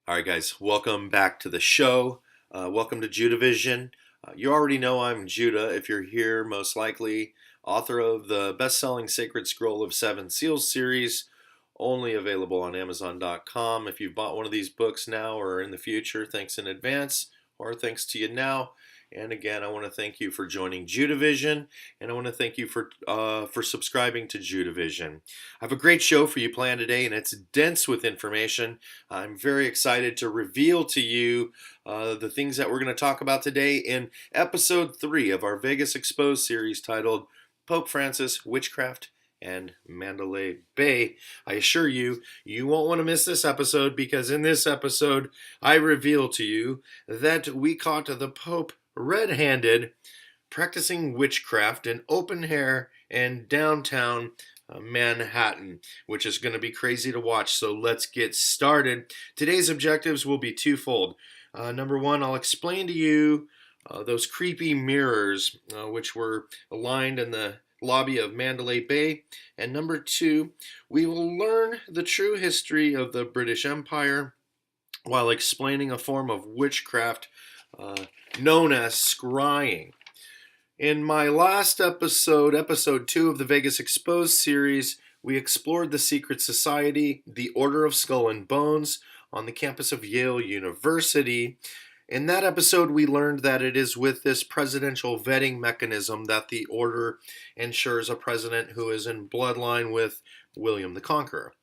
All right, guys, welcome back to the show. Welcome to Judah Vision. You already know I'm Judah. If you're here, most likely author of the best-selling Sacred Scroll of Seven Seals series, only available on Amazon.com. If you've bought one of these books now or in the future, thanks in advance, or thanks to you now. And again, I want to thank you for joining Judah Vision, and I want to thank you for subscribing to Judah Vision. I have a great show for you planned today, and it's dense with information. I'm very excited to reveal to you the things that we're going to talk about today in episode 3 of our Vegas Exposed series titled Pope Francis, Witchcraft, and Mandalay Bay. I assure you, you won't want to miss this episode, because in this episode, I reveal to you that we caught the Pope red-handed practicing witchcraft in open air in downtown Manhattan, which is going to be crazy to watch. So let's get started. Today's objectives will be twofold. Number one, I'll explain to you those creepy mirrors which were aligned in the lobby of Mandalay Bay. And number two, we will learn the true history of the British Empire while explaining a form of witchcraft known as scrying. In my last episode, episode 2 of the Vegas Exposed series, we explored the secret society, the Order of Skull and Bones, on the campus of Yale University. In that episode, we learned that it is with this presidential vetting mechanism that the order ensures a president who is in bloodline with William the Conqueror.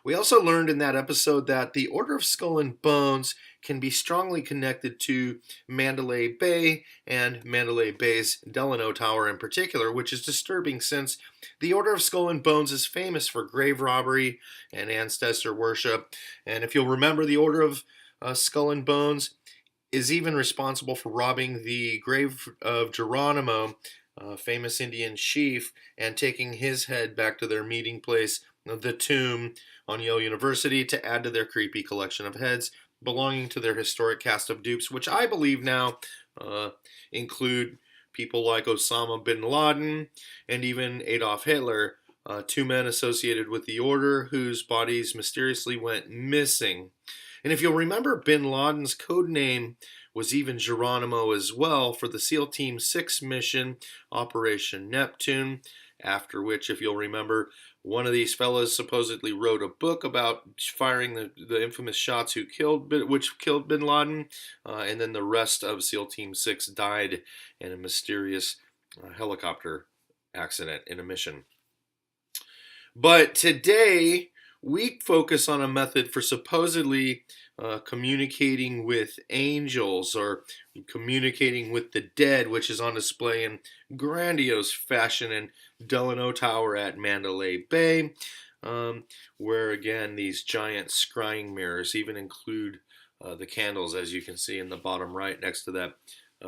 We also learned in that episode that the Order of Skull and Bones can be strongly connected to Mandalay Bay and Mandalay Bay's Delano Tower in particular, which is disturbing since the Order of Skull and Bones is famous for grave robbery and ancestor worship. And if you'll remember, the Order of Skull and Bones is even responsible for robbing the grave of Geronimo, a famous Indian chief, and taking his head back to their meeting place, the tomb on Yale University, to add to their creepy collection of heads belonging to their historic cast of dupes, which I believe now include people like Osama bin Laden and even Adolf Hitler, two men associated with the order whose bodies mysteriously went missing. And if you'll remember, bin Laden's code name was even Geronimo as well for the SEAL Team 6 mission, Operation Neptune, after which, if you'll remember, one of these fellas supposedly wrote a book about firing the infamous shots which killed bin Laden, and then the rest of SEAL Team 6 died in a mysterious helicopter accident in a mission. But today, we focus on a method for supposedly communicating with angels or communicating with the dead, which is on display in grandiose fashion in Delano Tower at Mandalay Bay, where again these giant scrying mirrors even include the candles, as you can see in the bottom right next to that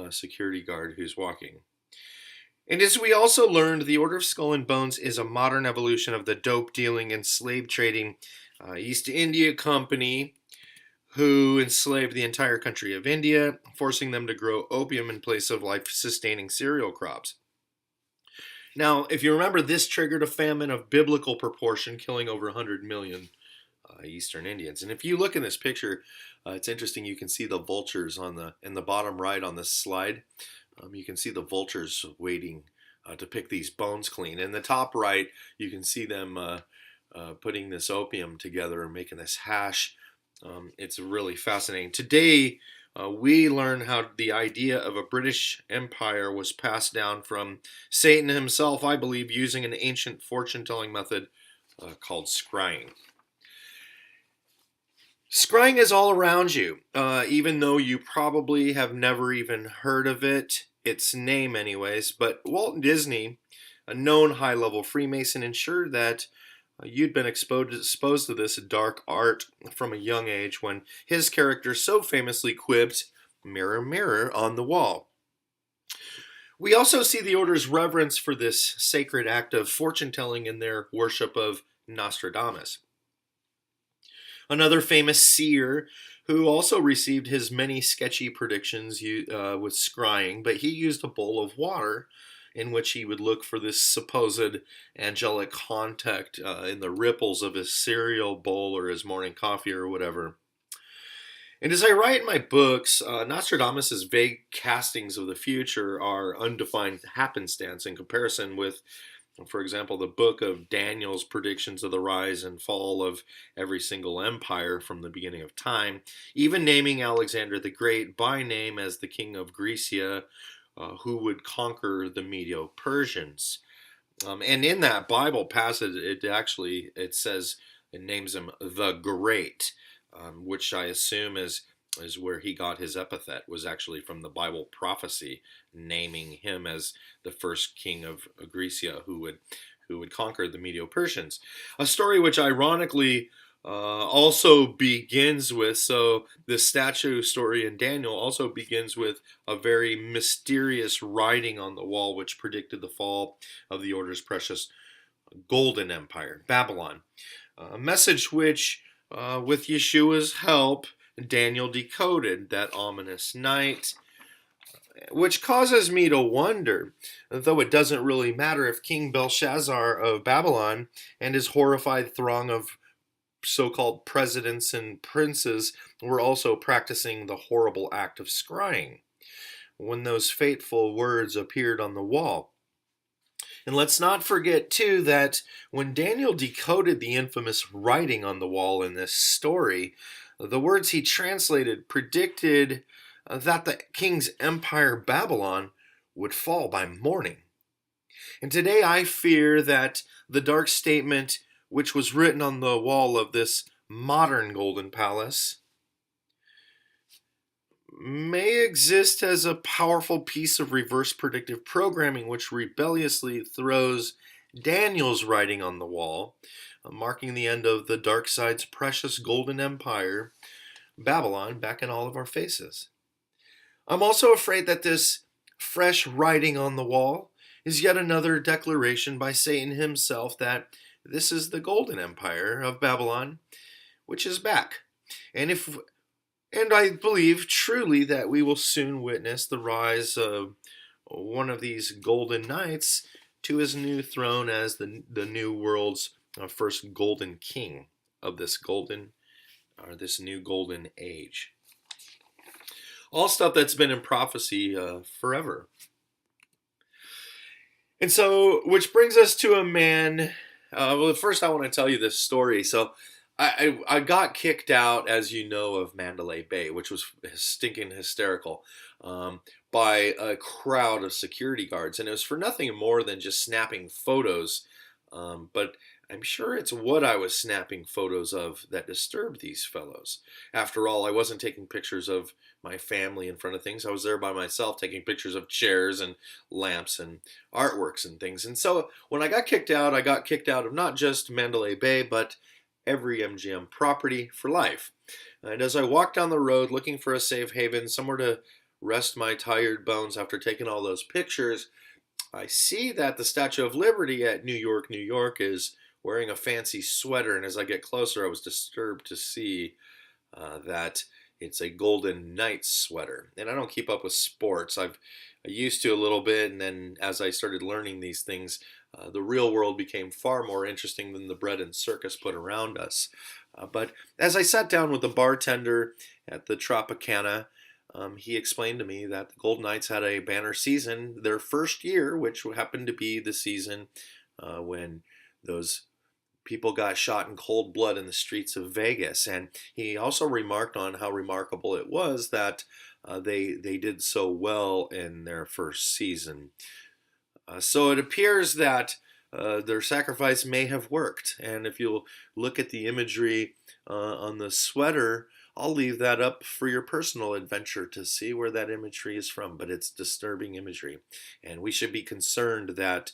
security guard who's walking. And as we also learned, the Order of Skull and Bones is a modern evolution of the dope dealing and slave trading East India Company, who enslaved the entire country of India, forcing them to grow opium in place of life-sustaining cereal crops. Now, if you remember, this triggered a famine of biblical proportion, killing over 100 million Eastern Indians. And if you look in this picture, it's interesting. You can see the vultures in the bottom right on this slide. You can see the vultures waiting to pick these bones clean. In the top right, you can see them putting this opium together and making this hash. It's really fascinating. Today, we learn how the idea of a British Empire was passed down from Satan himself, I believe, using an ancient fortune-telling method called scrying. Scrying is all around you, even though you probably have never even heard of it, its name anyways. But Walt Disney, a known high-level Freemason, ensured that you'd been exposed to this dark art from a young age when his character so famously quipped, "Mirror, mirror on the wall." We also see the Order's reverence for this sacred act of fortune-telling in their worship of Nostradamus. Another famous seer who also received his many sketchy predictions with scrying, but he used a bowl of water in which he would look for this supposed angelic contact in the ripples of his cereal bowl or his morning coffee or whatever. And as I write in my books, Nostradamus' vague castings of the future are undefined happenstance in comparison with, for example, the book of Daniel's predictions of the rise and fall of every single empire from the beginning of time, even naming Alexander the Great by name as the king of Grecia, who would conquer the Medo-Persians. And in that Bible passage, it says it names him the Great, which I assume is where he got his epithet, was actually from the Bible prophecy naming him as the first king of Grecia who would conquer the Medo-Persians. A story which ironically also begins with, so the statue story in Daniel also begins with a very mysterious writing on the wall which predicted the fall of the order's precious golden empire, Babylon. A message which, with Yeshua's help, Daniel decoded that ominous night, which causes me to wonder, though it doesn't really matter, if King Belshazzar of Babylon and his horrified throng of so-called presidents and princes were also practicing the horrible act of scrying when those fateful words appeared on the wall. And let's not forget, too, that when Daniel decoded the infamous writing on the wall in this story, the words he translated predicted that the king's empire, Babylon, would fall by morning. And today I fear that the dark statement which was written on the wall of this modern golden palace may exist as a powerful piece of reverse predictive programming which rebelliously throws Daniel's writing on the wall, marking the end of the dark side's precious golden empire, Babylon, back in all of our faces. I'm also afraid that this fresh writing on the wall is yet another declaration by Satan himself that this is the golden empire of Babylon, which is back. And I believe truly that we will soon witness the rise of one of these golden knights to his new throne as the new world's first golden king of this new golden age. All stuff that's been in prophecy forever. And so, which brings us to a man. Well, first I want to tell you this story. So, I got kicked out, as you know, of Mandalay Bay, which was stinking hysterical, by a crowd of security guards. And it was for nothing more than just snapping photos. But I'm sure it's what I was snapping photos of that disturbed these fellows. After all, I wasn't taking pictures of my family in front of things. I was there by myself taking pictures of chairs and lamps and artworks and things. And so when I got kicked out of not just Mandalay Bay, but every MGM property for life. And as I walked down the road looking for a safe haven, somewhere to rest my tired bones after taking all those pictures, I see that the Statue of Liberty at New York, New York is wearing a fancy sweater. And as I get closer, I was disturbed to see that it's a Golden Knights sweater. And I don't keep up with sports. I used to a little bit, and then as I started learning these things, the real world became far more interesting than the bread and circus put around us. But as I sat down with the bartender at the Tropicana, he explained to me that the Golden Knights had a banner season their first year, which happened to be the season when those people got shot in cold blood in the streets of Vegas. And he also remarked on how remarkable it was that they did so well in their first season. So it appears that their sacrifice may have worked. And if you'll look at the imagery on the sweater, I'll leave that up for your personal adventure to see where that imagery is from. But it's disturbing imagery. And we should be concerned that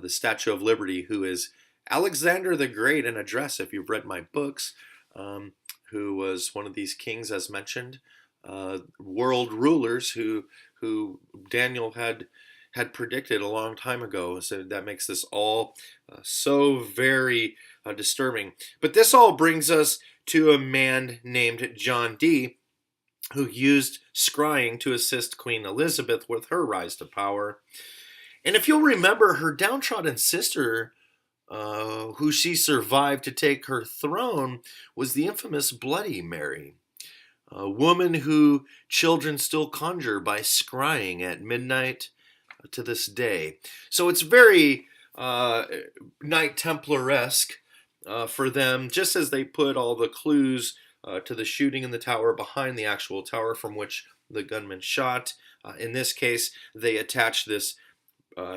the Statue of Liberty, who is Alexander the Great in a dress, if you've read my books, who was one of these kings, as mentioned, world rulers who Daniel had predicted a long time ago. So that makes this all so very disturbing. But this all brings us to a man named John Dee, who used scrying to assist Queen Elizabeth with her rise to power. And if you'll remember, her downtrodden sister, who she survived to take her throne, was the infamous Bloody Mary. a woman who children still conjure by scrying at midnight to this day. So it's very Knight Templar-esque for them, just as they put all the clues to the shooting in the tower behind the actual tower from which the gunman shot. In this case, they attach this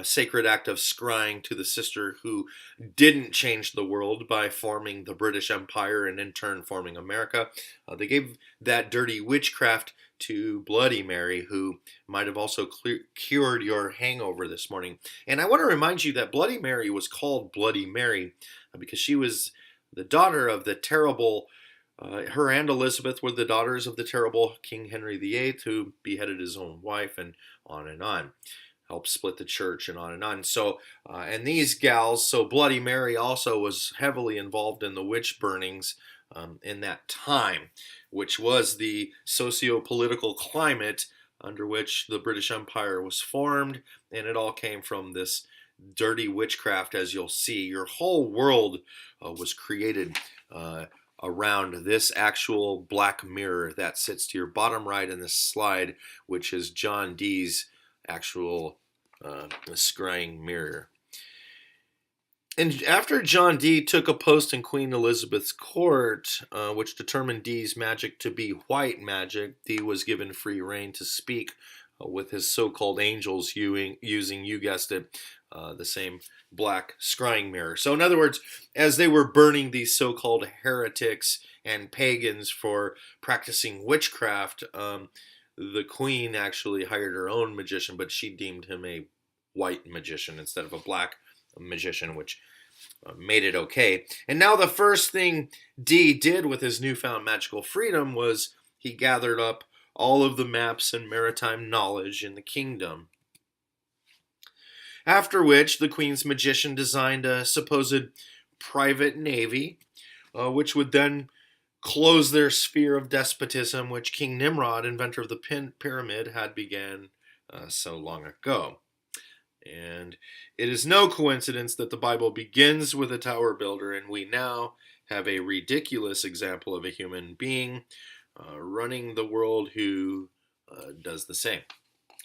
sacred act of scrying to the sister who didn't change the world by forming the British Empire and in turn forming America. They gave that dirty witchcraft to Bloody Mary, who might have also cured your hangover this morning. And I want to remind you that Bloody Mary was called Bloody Mary because she was the daughter of the terrible her and Elizabeth were the daughters of the terrible King Henry VIII, who beheaded his own wife, and on. Helped split the church, and on. So, and these gals, so Bloody Mary also was heavily involved in the witch burnings in that time, which was the socio-political climate under which the British Empire was formed, and it all came from this dirty witchcraft, as you'll see. Your whole world was created around this actual black mirror that sits to your bottom right in this slide, which is John Dee's actual scrying mirror. And after John Dee took a post in Queen Elizabeth's court, which determined Dee's magic to be white magic, Dee was given free rein to speak with his so-called angels using, you guessed it, the same black scrying mirror. So in other words, as they were burning these so-called heretics and pagans for practicing witchcraft, the queen actually hired her own magician, but she deemed him a white magician instead of a black magician, which made it okay. And now the first thing Dee did with his newfound magical freedom was he gathered up all of the maps and maritime knowledge in the kingdom. After which, the queen's magician designed a supposed private navy, which would then close their sphere of despotism, which King Nimrod, inventor of the pyramid, had began so long ago. And it is no coincidence that the Bible begins with a tower builder, and we now have a ridiculous example of a human being running the world who does the same.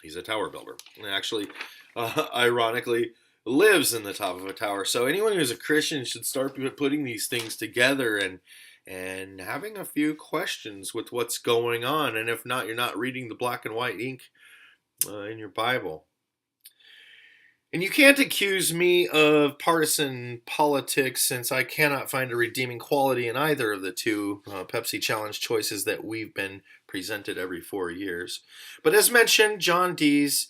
He's a tower builder, and actually, ironically, lives in the top of a tower. So anyone who's a Christian should start putting these things together and having a few questions with what's going on. And if not, you're not reading the black and white ink in your Bible. And you can't accuse me of partisan politics, since I cannot find a redeeming quality in either of the two Pepsi Challenge choices that we've been presented every 4 years. But as mentioned, John Dee's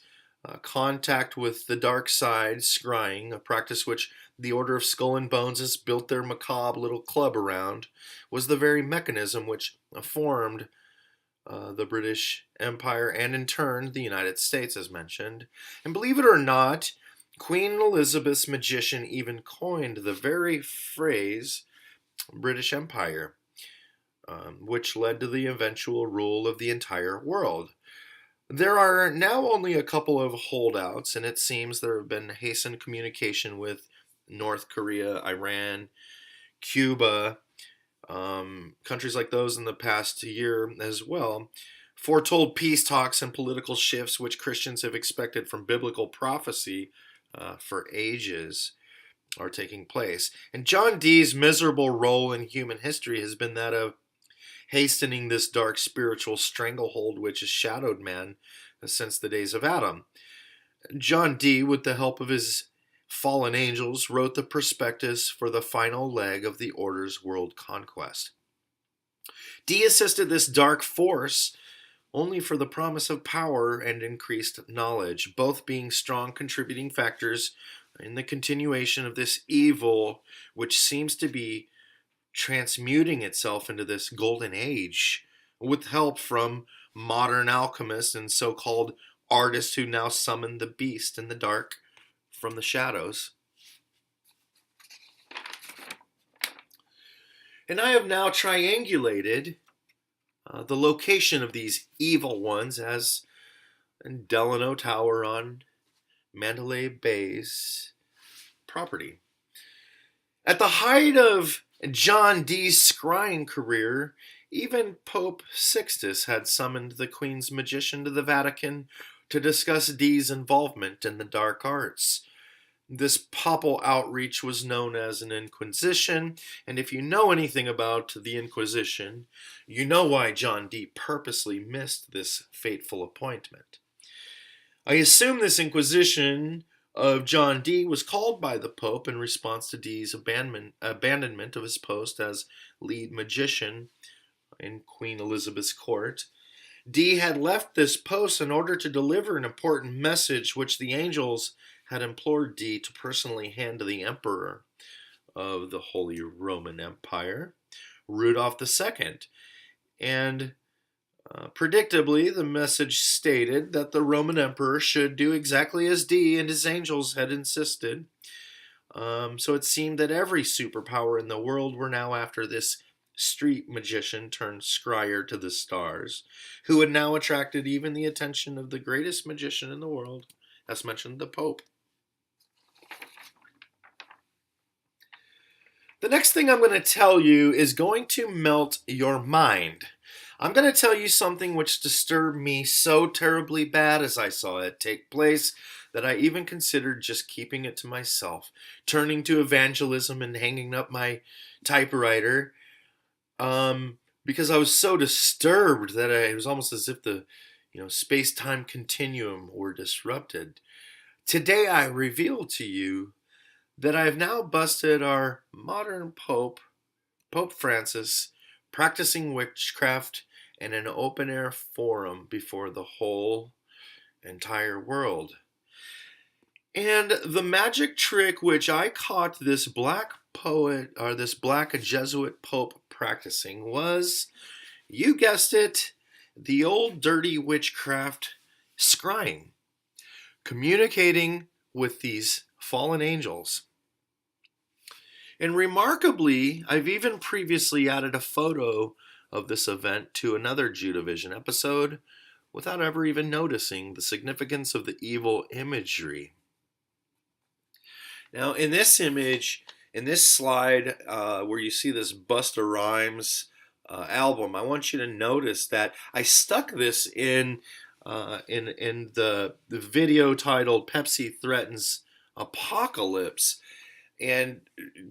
contact with the dark side, scrying, a practice which the Order of Skull and Bones has built their macabre little club around, was the very mechanism which formed the British Empire and in turn the United States, as mentioned. And believe it or not, Queen Elizabeth's magician even coined the very phrase British Empire, which led to the eventual rule of the entire world. There are now only a couple of holdouts, and it seems there have been hastened communication with North Korea, Iran, Cuba, countries like those in the past year as well. Foretold peace talks and political shifts which Christians have expected from biblical prophecy for ages are taking place. And John Dee's miserable role in human history has been that of hastening this dark spiritual stranglehold which has shadowed man since the days of Adam. John Dee, with the help of his fallen angels, wrote the prospectus for the final leg of the Order's world conquest. Dee assisted this dark force only for the promise of power and increased knowledge, both being strong contributing factors in the continuation of this evil, which seems to be transmuting itself into this golden age, with help from modern alchemists and so-called artists who now summon the beast in the dark from the shadows. And I have now triangulated the location of these evil ones as in Delano Tower on Mandalay Bay's property. At the height of John Dee's scrying career, Even Pope Sixtus had summoned the Queen's magician to the Vatican to discuss Dee's involvement in the dark arts. This papal outreach was known as an Inquisition, and if you know anything about the Inquisition, you know why John Dee purposely missed this fateful appointment. I assume this Inquisition of John Dee was called by the Pope in response to Dee's abandonment of his post as lead magician in Queen Elizabeth's court. Dee had left this post in order to deliver an important message which the angels had implored Dee to personally hand to the Emperor of the Holy Roman Empire, Rudolph II. And predictably, the message stated that the Roman Emperor should do exactly as Dee and his angels had insisted. So it seemed that every superpower in the world were now after this street magician turned scryer to the stars, who had now attracted even the attention of the greatest magician in the world, as mentioned, the Pope. The next thing I'm going to tell you is going to melt your mind. I'm going to tell you something which disturbed me so terribly bad as I saw it take place that I even considered just keeping it to myself, turning to evangelism and hanging up my typewriter, because I was so disturbed that it was almost as if the space-time continuum were disrupted. Today I reveal to you that I have now busted our modern Pope, Pope Francis, practicing witchcraft in an open-air forum before the whole entire world. And the magic trick which I caught this black poet, or this black Jesuit Pope practicing was, you guessed it, the old dirty witchcraft scrying, communicating with these fallen angels. And remarkably, I've even previously added a photo of this event to another JudahVision episode without ever even noticing the significance of the evil imagery. Now, in this image, in this slide where you see this Busta Rhymes album, I want you to notice that I stuck this in the video titled Pepsi Threatens Apocalypse, and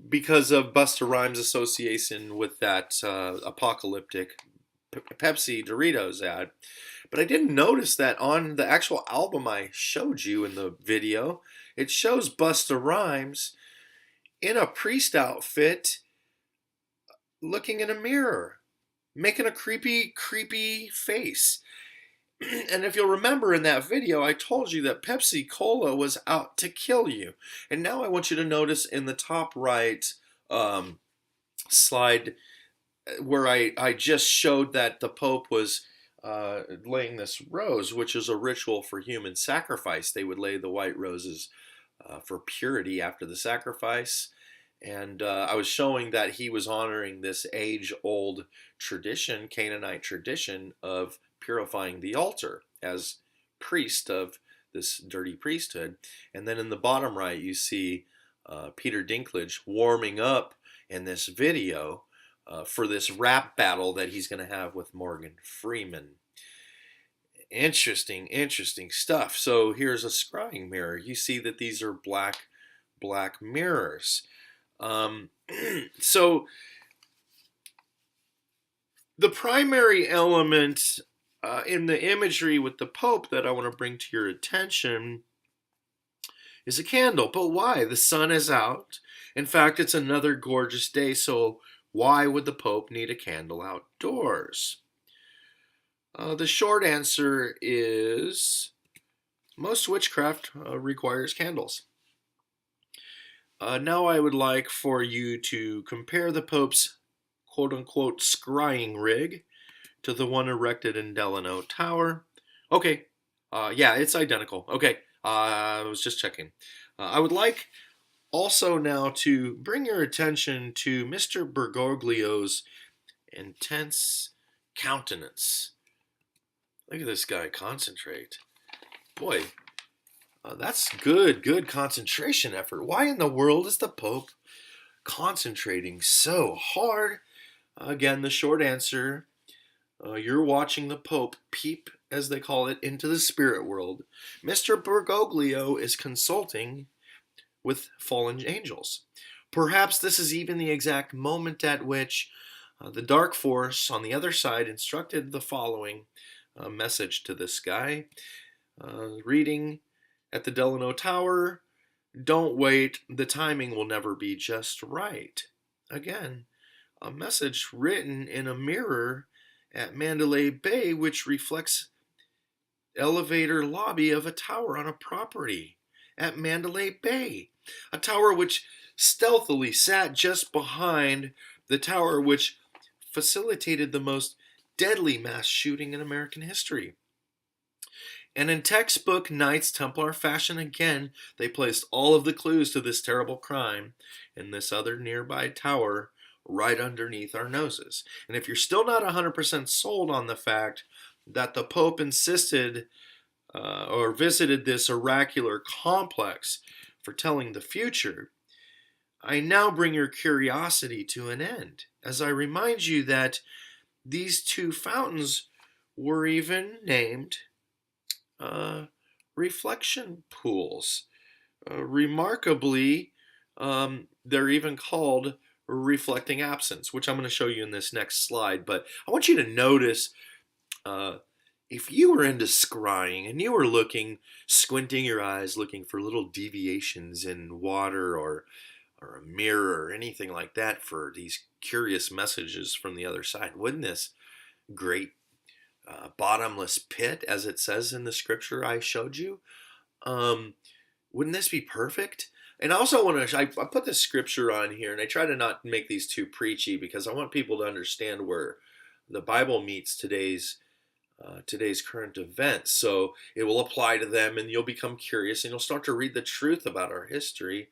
because of Busta Rhymes' association with that apocalyptic Pepsi Doritos ad. But I didn't notice that on the actual album I showed you in the video, it shows Busta Rhymes in a priest outfit looking in a mirror, making a creepy face. And if you'll remember in that video, I told you that Pepsi Cola was out to kill you. And now I want you to notice in the top right slide where I just showed that the Pope was laying this rose, which is a ritual for human sacrifice. They would lay the white roses for purity after the sacrifice. And I was showing that he was honoring this age-old tradition, Canaanite tradition, of purifying the altar as priest of this dirty priesthood. And then in the bottom right, you see Peter Dinklage warming up in this video for this rap battle that he's going to have with Morgan Freeman. Interesting stuff. So here's a scrying mirror. You see that these are black mirrors. So the primary element in the imagery with the Pope that I want to bring to your attention is a candle. But why? The sun is out. In fact, it's another gorgeous day, so why would the Pope need a candle outdoors? The short answer is most witchcraft requires candles. Now I would like for you to compare the Pope's quote-unquote scrying rig to the one erected in Delano Tower. Okay, yeah, it's identical. Okay, I was just checking. I would like also now to bring your attention to Mr. Bergoglio's intense countenance. Look at this guy concentrate. Boy, that's good concentration effort. Why in the world is the Pope concentrating so hard? Again, the short answer You're watching the Pope peep, as they call it, into the spirit world. Mr. Bergoglio is consulting with fallen angels. Perhaps this is even the exact moment at which the dark force on the other side instructed the following message to this guy. Reading at the Delano Tower, don't wait, the timing will never be just right. Again, a message written in a mirror at Mandalay Bay, which reflects elevator lobby of a tower on a property at Mandalay Bay. A tower which stealthily sat just behind the tower which facilitated the most deadly mass shooting in American history. And in textbook Knights Templar fashion again, they placed all of the clues to this terrible crime in this other nearby tower right underneath our noses. And if you're still not 100% sold on the fact that the Pope insisted or visited this oracular complex for telling the future, I now bring your curiosity to an end, as I remind you that these two fountains were even named reflection pools. Remarkably, they're even called reflecting absence, which I'm going to show you in this next slide. But I want you to notice if you were into scrying and you were squinting your eyes, looking for little deviations in water or a mirror or anything like that for these curious messages from the other side, wouldn't this great bottomless pit, as it says in the scripture I showed you, wouldn't this be perfect? And I also want to, I put this scripture on here, and I try to not make these too preachy because I want people to understand where the Bible meets today's current events. So it will apply to them, and you'll become curious, and you'll start to read the truth about our history.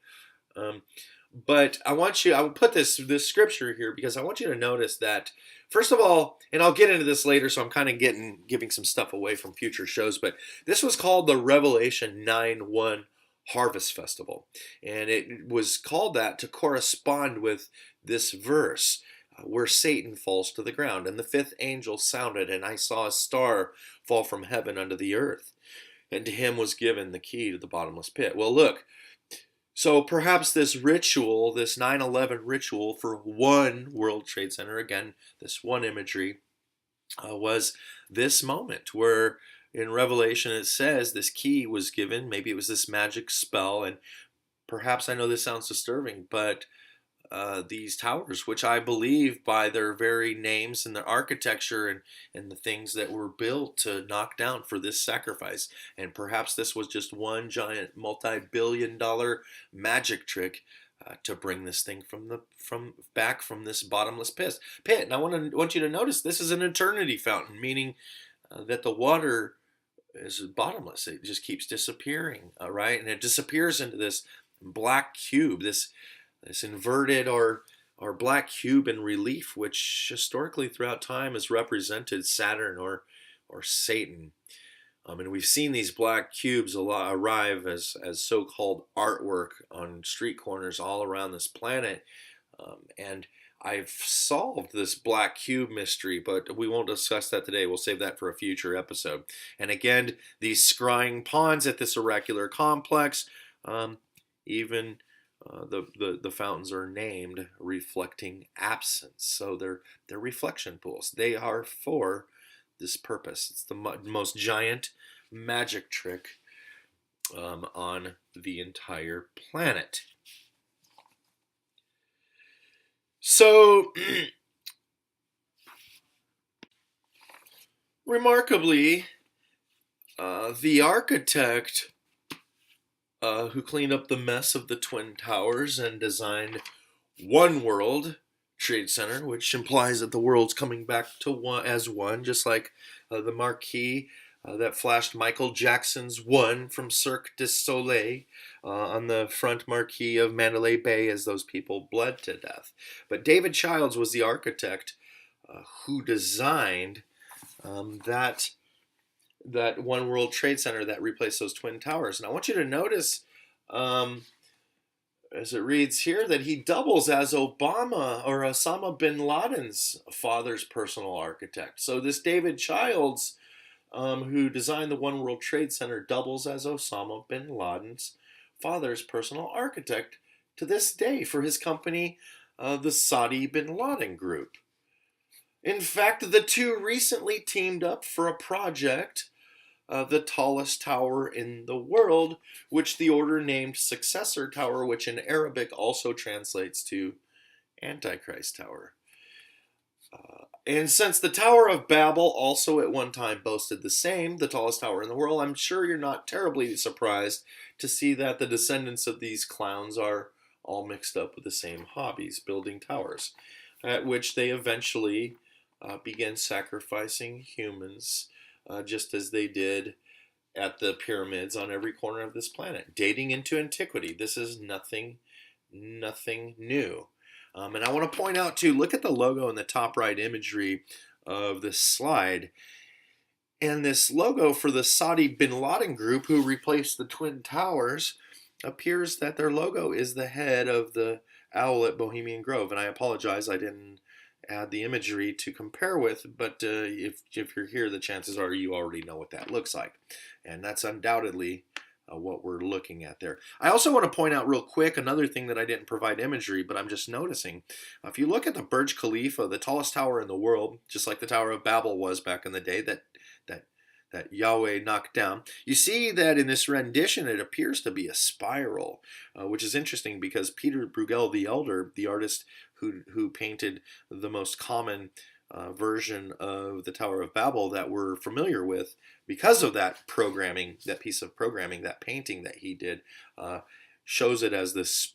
But I will put this scripture here because I want you to notice that, first of all, and I'll get into this later, so I'm kind of giving some stuff away from future shows, but this was called the Revelation 9:1 Harvest Festival. And it was called that to correspond with this verse where Satan falls to the ground. And the fifth angel sounded, and I saw a star fall from heaven unto the earth. And to him was given the key to the bottomless pit. Well, look. So perhaps this ritual, this 9/11 ritual for one World Trade Center, again, this one imagery, was this moment where in Revelation it says this key was given. Maybe it was this magic spell, and perhaps, I know this sounds disturbing, but these towers, which I believe by their very names and their architecture and the things that were built to knock down for this sacrifice. And perhaps this was just one giant multi-billion-dollar magic trick to bring this thing back from this bottomless pit. And I want you to notice this is an eternity fountain, meaning that the water is bottomless. It just keeps disappearing, right? And it disappears into this black cube, this inverted or black cube in relief, which historically throughout time has represented Saturn or Satan. And we've seen these black cubes arrive as so-called artwork on street corners all around this planet. And I've solved this black cube mystery, but we won't discuss that today. We'll save that for a future episode. And again, these scrying ponds at this oracular complex, even the fountains are named reflecting absence. So they're reflection pools. They are for this purpose. It's the most giant magic trick on the entire planet. So remarkably, the architect who cleaned up the mess of the Twin Towers and designed One World Trade Center, which implies that the world's coming back to one as one, just like the marquee that flashed Michael Jackson's One from Cirque du Soleil on the front marquee of Mandalay Bay as those people bled to death. But David Childs was the architect who designed that One World Trade Center that replaced those Twin Towers. And I want you to notice as it reads here, that he doubles as Obama or Osama bin Laden's father's personal architect. So this David Childs, who designed the One World Trade Center, doubles as Osama bin Laden's father's personal architect to this day for his company, the Saudi bin Laden Group. In fact, the two recently teamed up for a project, the tallest tower in the world, which the order named Successor Tower, which in Arabic also translates to Antichrist Tower. And since the Tower of Babel also at one time boasted the tallest tower in the world, I'm sure you're not terribly surprised to see that the descendants of these clowns are all mixed up with the same hobbies, building towers, at which they eventually began sacrificing humans, just as they did at the pyramids on every corner of this planet, dating into antiquity. This is nothing new. And I want to point out too, look at the logo in the top right imagery of this slide. And this logo for the Saudi bin Laden group, who replaced the Twin Towers, appears that their logo is the head of the owl at Bohemian Grove. And I apologize, I didn't add the imagery to compare with, but if you're here, the chances are you already know what that looks like. And that's undoubtedly what we're looking at there. I also want to point out real quick another thing that I didn't provide imagery, but I'm just noticing. If you look at the Burj Khalifa, the tallest tower in the world, just like the Tower of Babel was back in the day, that Yahweh knocked down, you see that in this rendition it appears to be a spiral, which is interesting because Peter Bruegel the Elder, the artist who painted the most common version of the Tower of Babel that we're familiar with, because of that programming, that piece of programming, that painting that he did, shows it as this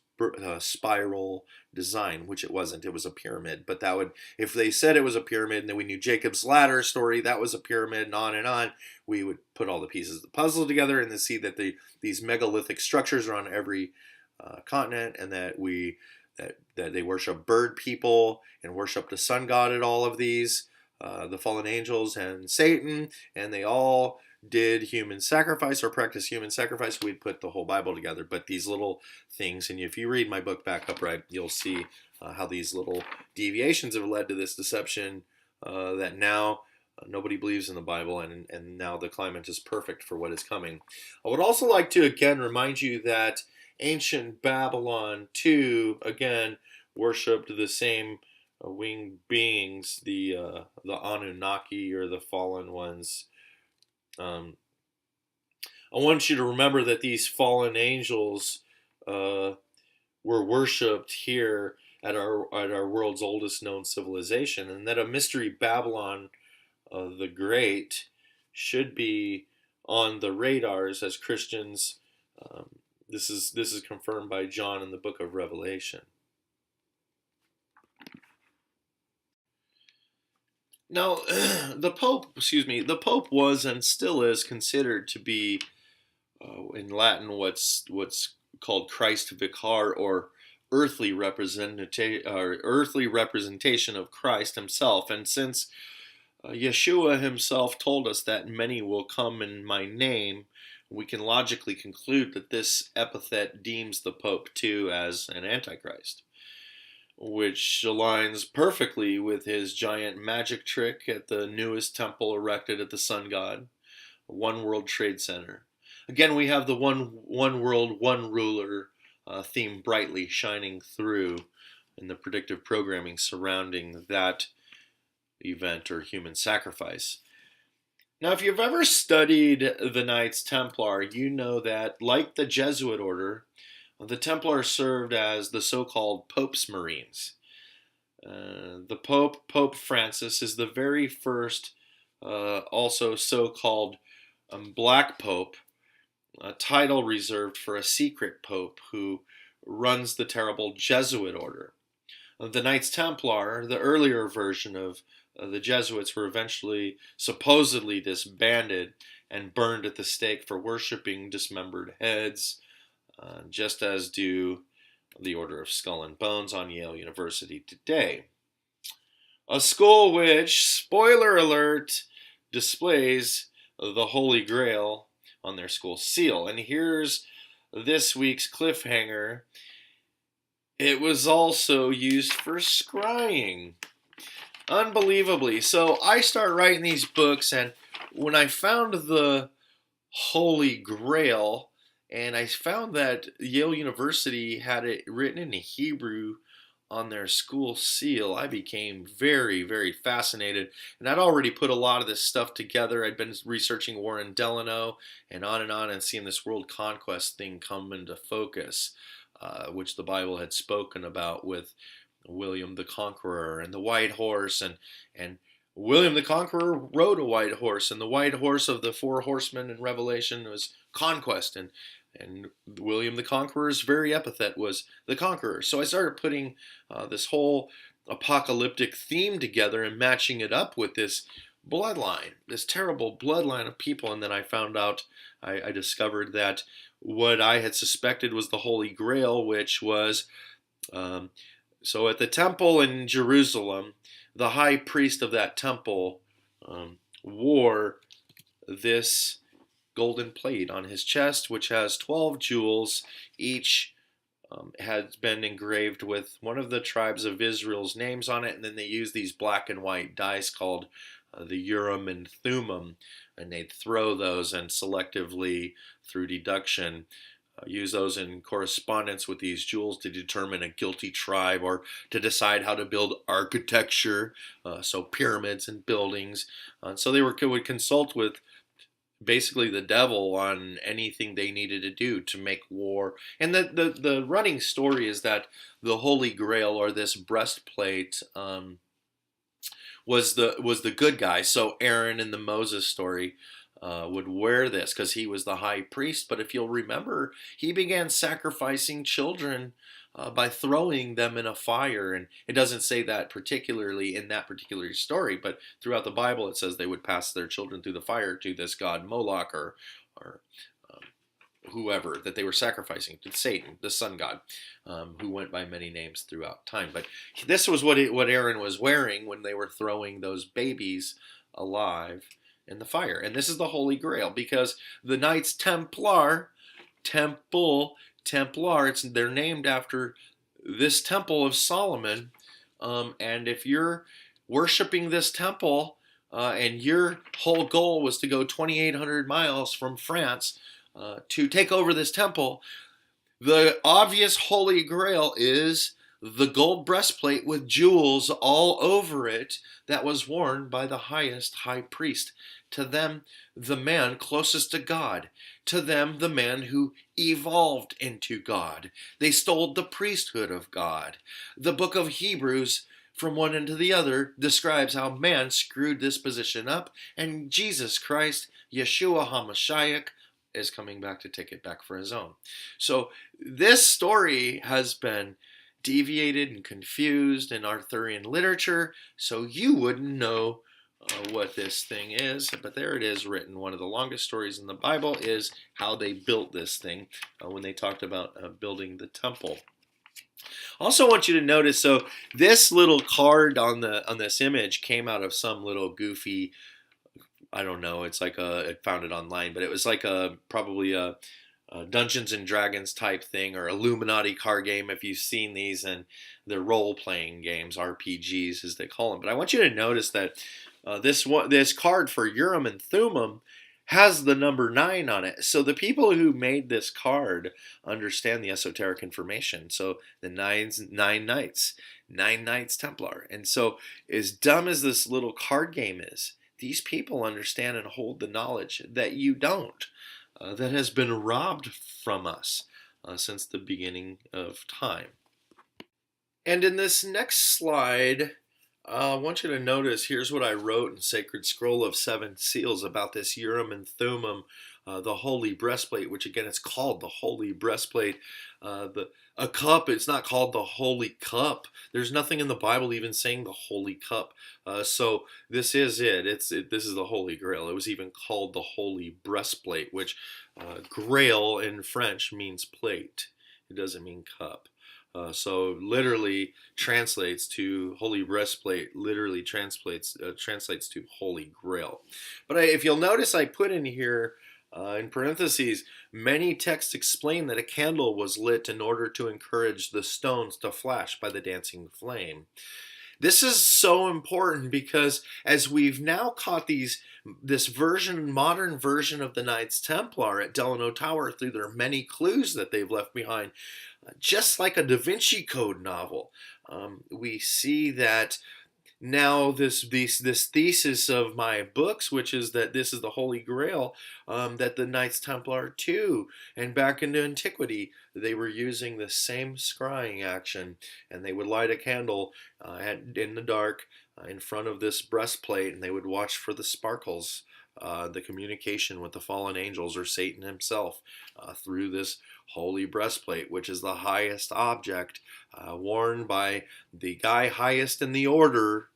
spiral design, which it wasn't. It was a pyramid. But that would, if they said it was a pyramid and then we knew Jacob's ladder story, that was a pyramid, and on, we would put all the pieces of the puzzle together and then see that these megalithic structures are on every continent, and that that they worship bird people and worship the sun god at all of these, the fallen angels and Satan, and they all did human sacrifice or practice human sacrifice. We'd put the whole Bible together. But these little things, and if you read my book back upright, you'll see how these little deviations have led to this deception that now nobody believes in the Bible, and now the climate is perfect for what is coming. I would also like to again remind you that ancient Babylon too, again, worshipped the same winged beings, the Anunnaki, or the fallen ones. I want you to remember that these fallen angels were worshipped here at our world's oldest known civilization, and that a mystery Babylon the Great should be on the radars as Christians. This is confirmed by John in the book of Revelation. Now, the Pope was and still is considered to be, in Latin, what's called Christ Vicar, or earthly representation of Christ himself. And since Yeshua himself told us that many will come in my name, we can logically conclude that this epithet deems the Pope too as an Antichrist, which aligns perfectly with his giant magic trick at the newest temple erected at the sun god, One World Trade Center. Again, we have the one world, one ruler theme brightly shining through in the predictive programming surrounding that event or human sacrifice. Now, if you've ever studied the Knights Templar, you know that, like the Jesuit order, the Templars served as the so-called Pope's Marines. The Pope Francis, is the very first, also so-called Black Pope, a title reserved for a secret Pope who runs the terrible Jesuit order. The Knights Templar, the earlier version of the Jesuits, were eventually supposedly disbanded and burned at the stake for worshiping dismembered heads, just as do the Order of Skull and Bones on Yale University today. A school which, spoiler alert, displays the Holy Grail on their school seal. And here's this week's cliffhanger. It was also used for scrying. Unbelievably. So I start writing these books, and when I found the Holy Grail, and I found that Yale University had it written in Hebrew on their school seal, I became very, very fascinated. And I'd already put a lot of this stuff together. I'd been researching Warren Delano and on, and seeing this world conquest thing come into focus, which the Bible had spoken about with William the Conqueror and the white horse, and William the Conqueror rode a white horse, and the white horse of the four horsemen in Revelation was conquest, and William the Conqueror's very epithet was the conqueror. So I started putting this whole apocalyptic theme together and matching it up with this bloodline, this terrible bloodline of people. And then I found out, I discovered that what I had suspected was the Holy Grail, which was so at the temple in Jerusalem, the high priest of that temple wore this golden plate on his chest, which has 12 jewels. Each has been engraved with one of the tribes of Israel's names on it, and then they use these black and white dice called the Urim and Thummim, and they'd throw those and selectively, through deduction, use those in correspondence with these jewels to determine a guilty tribe or to decide how to build architecture, so pyramids and buildings. So they would consult with basically the devil on anything they needed to do to make war. And the running story is that the Holy Grail, or this breastplate, was the good guy. So Aaron in the Moses story would wear this because he was the high priest. But if you'll remember, he began sacrificing children by throwing them in a fire. And it doesn't say that particularly in that particular story, but throughout the Bible it says they would pass their children through the fire to this god Moloch, or whoever that they were sacrificing, to Satan, the sun god, who went by many names throughout time. But this was what Aaron was wearing when they were throwing those babies alive in the fire. And this is the Holy Grail, because the Knights Templar, they're named after this temple of Solomon. And if you're worshiping this temple, and your whole goal was to go 2,800 miles from France to take over this temple, the obvious Holy Grail is the gold breastplate with jewels all over it that was worn by the highest high priest. To them, the man closest to God. To them, the man who evolved into God. They stole the priesthood of God. The book of Hebrews, from one end to the other, describes how man screwed this position up, and Jesus Christ, Yeshua HaMashiach, is coming back to take it back for his own. So this story has been deviated and confused in Arthurian literature, so you wouldn't know what this thing is, but there it is written. One of the longest stories in the Bible is how they built this thing when they talked about building the temple. Also want you to notice, so this little card on this image came out of some little goofy, I don't know, it's like I found it online, but it was like probably a Dungeons and Dragons type thing, or Illuminati card game, if you've seen these, and they're role-playing games, RPGs as they call them. But I want you to notice that this card for Urim and Thummim has the number 9 on it. So the people who made this card understand the esoteric information. So the 9 knights, 9 knights Templar. And so as dumb as this little card game is, these people understand and hold the knowledge that you don't, that has been robbed from us since the beginning of time. And in this next slide, I want you to notice, here's what I wrote in Sacred Scroll of Seven Seals about this Urim and Thummim, the holy breastplate, which again, it's called the holy breastplate. A cup, it's not called the holy cup. There's nothing in the Bible even saying the holy cup. So this is it. This is the Holy Grail. It was even called the holy breastplate, which grail in French means plate. It doesn't mean cup. So literally translates to holy breastplate, literally translates to Holy Grail. But if you'll notice, I put in here In parentheses, many texts explain that a candle was lit in order to encourage the stones to flash by the dancing flame. This is so important because as we've now caught this modern version of the Knights Templar at Delano Tower through their many clues that they've left behind, just like a Da Vinci Code novel, we see that now this thesis of my books, which is that this is the Holy Grail, that the Knights Templar too, and back into antiquity, they were using the same scrying action, and they would light a candle in the dark in front of this breastplate, and they would watch for the sparkles, the communication with the fallen angels or Satan himself through this holy breastplate, which is the highest object worn by the guy highest in the order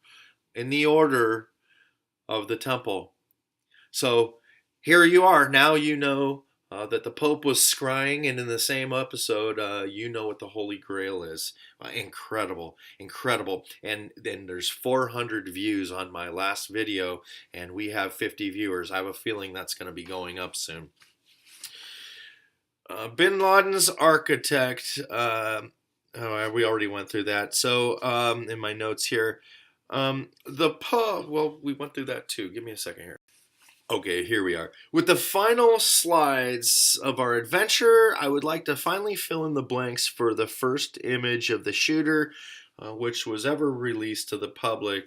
of the temple. So here you are. Now you know that the Pope was scrying, and in the same episode, you know what the Holy Grail is. Incredible, incredible. And then there's 400 views on my last video, and we have 50 viewers. I have a feeling that's going to be going up soon. Bin Laden's architect, we already went through that. So in my notes here, well, we went through that too. Give me a second here. Okay, here we are. With the final slides of our adventure, I would like to finally fill in the blanks for the first image of the shooter, which was ever released to the public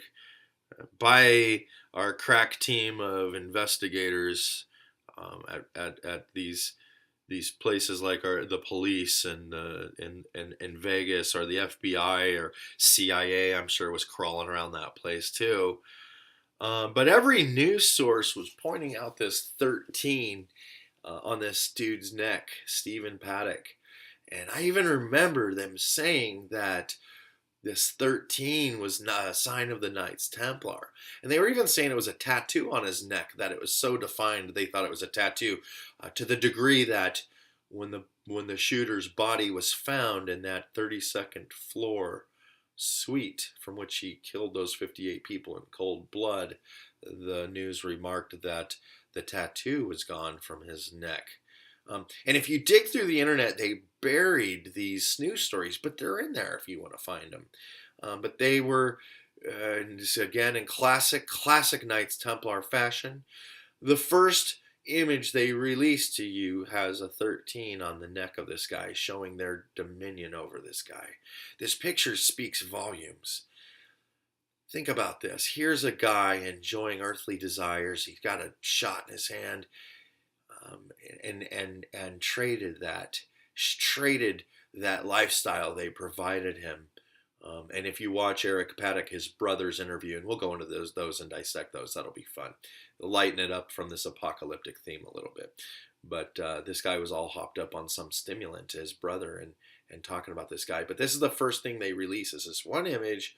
by our crack team of investigators at these places like the police and in Vegas, or the FBI or CIA, I'm sure was crawling around that place too. But every news source was pointing out this 13 on this dude's neck, Stephen Paddock. And I even remember them saying that this 13 was not a sign of the Knights Templar. And they were even saying it was a tattoo on his neck, that it was so defined they thought it was a tattoo, to the degree that when the shooter's body was found in that 32nd floor suite from which he killed those 58 people in cold blood, the news remarked that the tattoo was gone from his neck. And if you dig through the internet, they buried these news stories, but they're in there if you want to find them. But they were, again, in classic Knights Templar fashion. The first image they released to you has a 13 on the neck of this guy, showing their dominion over this guy. This picture speaks volumes. Think about this. Here's a guy enjoying earthly desires. He's got a shot in his hand, and traded that lifestyle they provided him. And if you watch Eric Paddock, his brother's interview, and we'll go into those and dissect those, that'll be fun. Lighten it up from this apocalyptic theme a little bit. But this guy was all hopped up on some stimulant, his brother, and talking about this guy. But this is the first thing they release, is this one image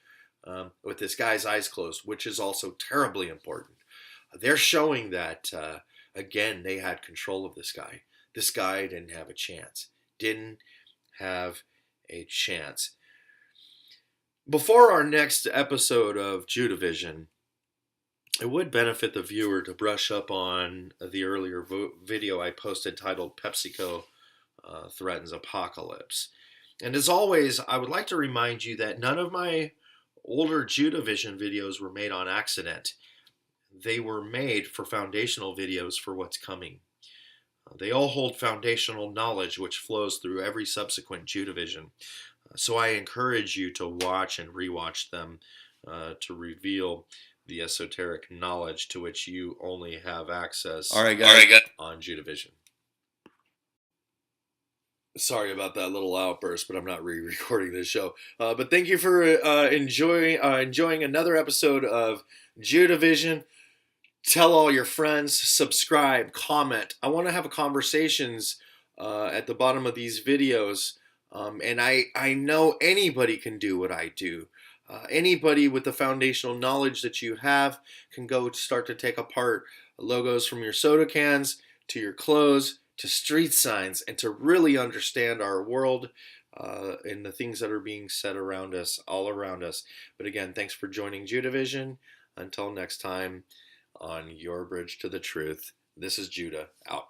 with this guy's eyes closed, which is also terribly important. They're showing that, again, they had control of this guy. This guy didn't have a chance. Before our next episode of JudahVision, it would benefit the viewer to brush up on the earlier video I posted titled PepsiCo Threatens Apocalypse. And as always, I would like to remind you that none of my older JudahVision videos were made on accident. They were made for foundational videos for what's coming. They all hold foundational knowledge which flows through every subsequent JudahVision. So I encourage you to watch and rewatch them to reveal the esoteric knowledge to which you only have access on JudahVision. Sorry about that little outburst, but I'm not re-recording this show. But thank you for enjoying another episode of JudahVision. Tell all your friends, subscribe, comment. I want to have conversations at the bottom of these videos. And I know anybody can do what I do. Anybody with the foundational knowledge that you have can go start to take apart logos from your soda cans to your clothes to street signs, and to really understand our world and the things that are being said around us, all around us. But again, thanks for joining JudahVision. Until next time, on your bridge to the truth, this is Judah, out.